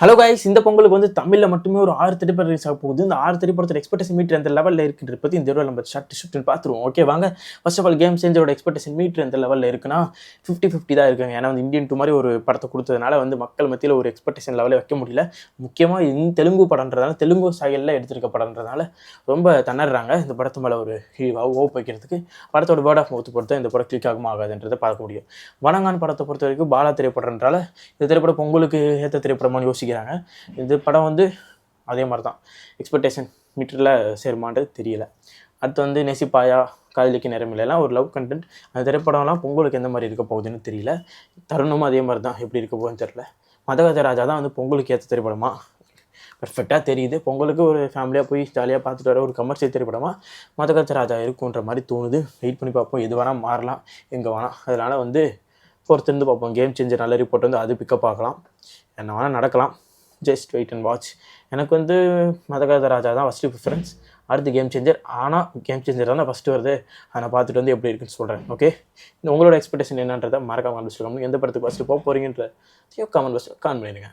Hello guys, இந்த பொங்கலுக்கு வந்து தமிழில் மட்டுமே ஒரு 6 திரைப்படம் ரிலீஸ் ஆக போகுது. இந்த 6 திரைப்படத்தோட எக்ஸ்பெக்டேஷன் மீட்டர் எந்த லெவலில் இருக்குன்ற பற்றி இந்த வீடியோவில் நம்ம ஷார்ட் பார்த்துருவோம். ஓகே வாங்க. ஃபர்ஸ்ட் ஆஃப் ஆல் கேம் சேஞ்சரோட எக்ஸ்பெக்டேஷன் மீட்டர் எந்த லெவலில் இருக்குன்னா 50-50 தான் இருக்குங்க. ஏன்னா வந்து இந்தியன் 2 மாதிரி ஒரு படத்தை கொடுத்ததுனால வந்து மக்கள் மத்தியில் ஒரு எக்ஸ்பெக்டேஷன் லெவலில் வைக்க முடியல. முக்கியமாக தெலுங்கு படம்ன்றதால, தெலுங்கு ஸ்டைலில் எடுத்திருக்க படம்ன்றதால ரொம்ப திணறாங்க இந்த படத்து மேலே ஒரு ஹோப் வைக்கிறதுக்கு. படத்தோட வேர்ட் ஆஃப் மவுத் பொறுத்த இந்த படம் கிளிக் ஆகுமா ஆகாதுன்றதை பார்க்க முடியும். வணங்கான் படத்தை பொறுத்த வரைக்கும் பாலா திரைப்படம்ன்றால இந்த திரைப்படம் பொங்கலுக்கு ஏற்ற திரைப்படமானு யோசிக்கிறாங்க. இந்த படம் வந்து அதே மாதிரி தான் எக்ஸ்பெக்டேஷன் மீட்டரில் சேருமான்றது தெரியல. அடுத்து வந்து நெசிப்பாயா, காதலிக்கு நேரமில்லைலாம் ஒரு லவ் கண்டென்ட். அந்த திரைப்படம்லாம் பொங்கலுக்கு எந்த மாதிரி இருக்க போகுதுன்னு தெரியல. தருணமும் அதே மாதிரி தான், எப்படி இருக்க போகுதுன்னு தெரியல. மதகஜ ராஜா தான் வந்து பொங்கலுக்கு ஏற்ற திரைப்படமா பர்ஃபெக்டாக தெரியுது. பொங்கலுக்கு ஒரு ஃபேமிலியாக போய் ஜாலியாக பார்த்துட்டு வர ஒரு கமர்ஷியல் திரைப்படமாக மதகஜ ராஜா இருக்குன்ற மாதிரி தோணுது. வெயிட் பண்ணி பார்ப்போம். எது வேணால் மாறலாம், எங்கே வேணாம். அதனால் வந்து பொறுத்திருந்து பார்ப்போம். கேம் சேஞ்சர் நல்ல ரிப்போர்ட் வந்து அது பிக்கப் ஆகலாம், என்ன வேணால் நடக்கலாம். Just wait and watch. எனக்கு வந்து மதகஜ ராஜா தான் ஃபஸ்ட்டு ப்ரிஃபரன்ஸ், அடுத்து கேம் சேஞ்சர். ஆனால் கேம் சேஞ்சர் தான் ஃபஸ்ட்டு வருது. அதை நான் பார்த்துட்டு வந்து எப்படி இருக்குன்னு சொல்கிறேன். ஓகே, உங்களோட எக்ஸ்பெக்டேஷன் என்னன்றதை மறக்காம கமெண்ட் சொல்லுங்கள். எந்த படத்துக்கு ஃபஸ்ட்டு போக போகிறீங்கன்ற கமெண்ட் பாக்ஸில் கமெண்ட் பண்ணிடுங்க.